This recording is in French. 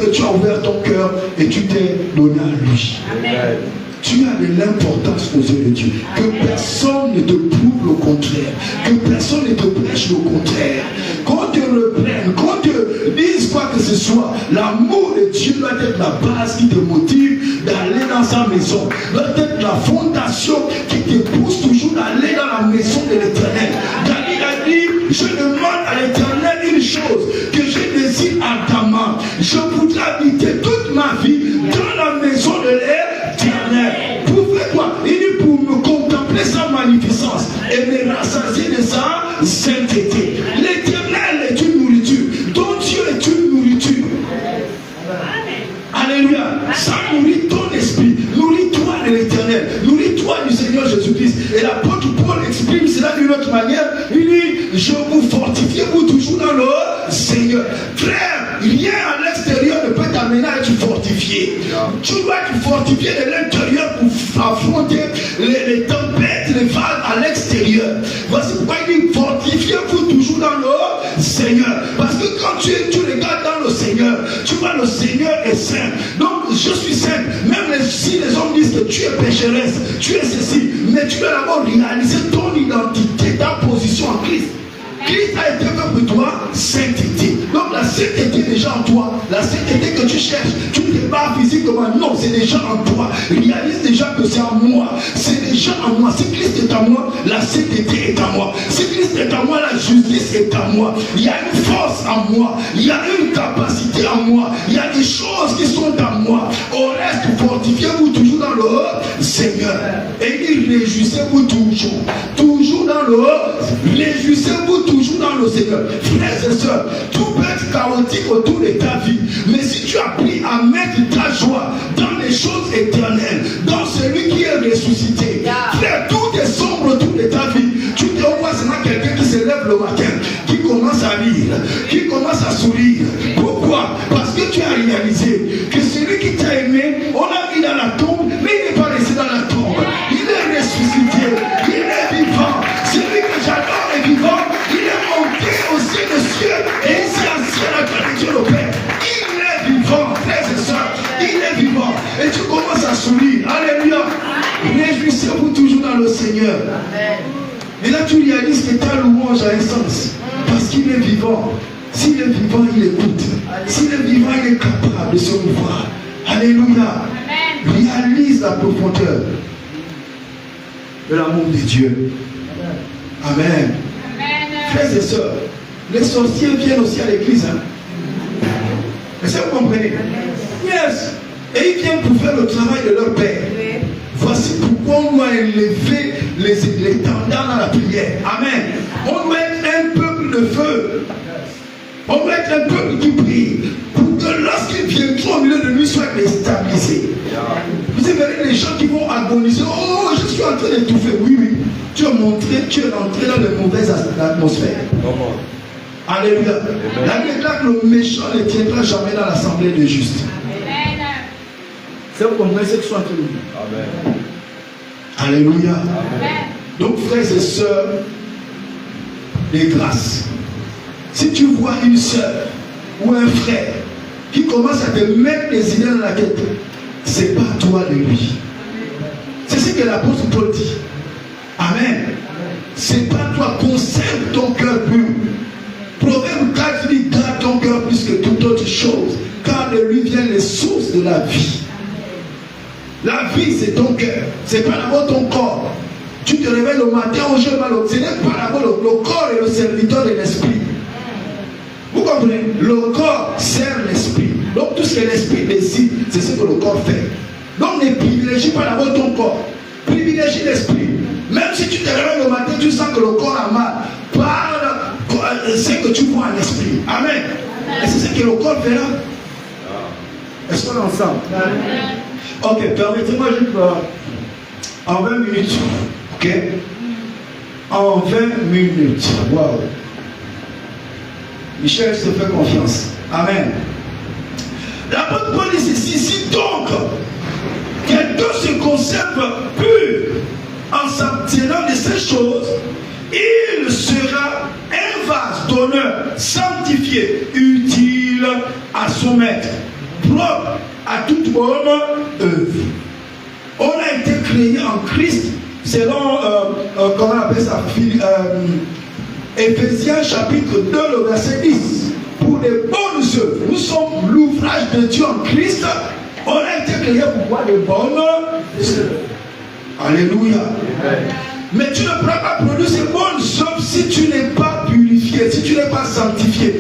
que tu as ouvert ton cœur et tu t'es donné à lui. Amen. Tu as de l'importance aux yeux de Dieu. Que personne ne te prouve le contraire. Que personne ne te prêche le contraire. Qu'on te reprenne, qu'on te dise quoi que ce soit. L'amour de Dieu doit être la base qui te motive d'aller dans sa maison. Doit être la fondation qui te pousse toujours d'aller dans la maison de l'Éternel. David a dit, je demande à l'Éternel une chose, que je désire ardemment. Je voudrais habiter toute ma vie dans la maison de l'Éternel. Pour faire quoi? Il dit pour me contempler sa magnificence et me rassasier de sa sainteté. L'Éternel est une nourriture. Ton Dieu est une nourriture. Alléluia. Ça nourrit ton esprit. Nourris-toi de l'Éternel. Nourris-toi du Seigneur Jésus-Christ. Et l'apôtre Paul exprime cela d'une autre manière. Il dit, je vous fortifie vous toujours dans le Seigneur. Frère, rien à l'extérieur ne peut t'amener à être fortifié. Tu dois être fortifié de l'intérieur pour affronter les tempêtes, les vagues à l'extérieur. Voici pourquoi il dit, fortifiez-vous toujours dans le Seigneur. Parce que quand tu regardes dans le Seigneur, tu vois le Seigneur est saint. Donc je suis saint. Même si les hommes disent que tu es pécheresse, tu es ceci, mais tu dois d'abord réaliser ton identité, ta position en Christ. Christ a été fait pour toi sainteté. Donc la sainteté est déjà en toi. La sainteté que tu cherches, tu ne t'es pas physiquement. Non, c'est déjà en toi. Réalise déjà que c'est en moi. C'est déjà en moi. Si Christ est en moi, la sainteté est en moi. Si Christ est en moi, la justice est en moi. Il y a une force en moi. Il y a une capacité en moi. Il y a des choses qui sont en moi. Au reste, fortifiez-vous toujours dans le Seigneur. Et il réjouissez-vous toujours. Toujours dans le réjouissez-vous toujours dans le Seigneur. Frères et sœurs, tout peut être chaotique autour de ta vie. Mais si tu as appris à mettre ta joie dans les choses éternelles, dans celui qui est ressuscité, frère, tout est sombre autour de ta vie. Tu te vois seulement quelqu'un qui se lève le matin, qui commence à rire, qui commence à sourire. Pourquoi? Parce que tu as réalisé que celui qui t'a aimé, on l'a mis dans la tombe, mais il n'est pas resté dans la tombe. Il est ressuscité, il est vivant. Celui que j'adore est vivant. Il est monté au ciel des cieux et il s'est assis à la droite de Dieu le Père. Il est vivant, frères et sœurs. Il est vivant. Et tu commences à sourire. Alléluia. Réjouissez-vous toujours dans le Seigneur. Et là tu réalises que ta louange a un sens. Parce qu'il est vivant. S'il est vivant, il écoute. S'il est vivant, il est capable de se mouvoir. Alléluia. Réalise la profondeur de l'amour de Dieu. Amen. Frères et sœurs, les sorciers viennent aussi à l'église. Hein? Est-ce que vous comprenez? Yes. Et ils viennent pour faire le travail de leur père. Voici pourquoi on doit élever les tendants dans la prière. Amen. On doit être un peuple de feu. On doit être un peuple qui prie. Pour que lorsqu'ils viendront au milieu de lui, soient déstabilisés. Vous verrez les gens qui vont agoniser. Oh, je suis en train d'étouffer. Oui, oui. Tu es rentré dans de mauvaises atmosphères. Alléluia. La Bible déclare que le méchant ne tiendra jamais dans l'assemblée des justes. C'est vous comprenez ce que je suis en train de dire. Alléluia. Donc, frères et sœurs, les grâces. Si tu vois une sœur ou un frère qui commence à te mettre des idées dans la tête, c'est pas toi de lui. C'est ce que l'apôtre Paul dit. Amen. C'est pas toi, conserve ton cœur pur. Proverbe 4 dit, garde ton cœur plus que toute autre chose, car de lui viennent les sources de la vie. La vie, c'est ton cœur. C'est pas d'abord ton corps. Tu te réveilles le matin, au jour, ce n'est pas d'abord le corps et le serviteur de l'esprit. Vous comprenez? Le corps sert l'esprit. Donc tout ce que l'esprit décide, c'est ce que le corps fait. Donc ne privilégie pas d'abord ton corps. Privilégie l'esprit. Même si tu te réveilles le matin, tu sens que le corps a mal. Parle ce que tu vois en esprit. Amen. Et c'est ce que le corps verra. Est-ce qu'on est ensemble? Amen. Ok, permettez-moi juste en 20 minutes. Ok? En 20 minutes. Wow. Michel se fait confiance. Amen. L'apôtre Paul dit ceci, si donc quelqu'un se conserve pur en s'abstenant de ces choses, il sera un vase d'honneur, sanctifié, utile à son maître, propre à toute bonne œuvre. On a été créé en Christ, selon, comment on appelle ça, Éphésiens chapitre 2, le verset 10. Pour les bonnes œuvres. Nous sommes l'ouvrage de Dieu en Christ. On a été créé pour voir les bonnes œuvres. Alléluia. Mais tu ne pourras pas produire ces bonnes œuvres si tu n'es pas purifié, si tu n'es pas sanctifié.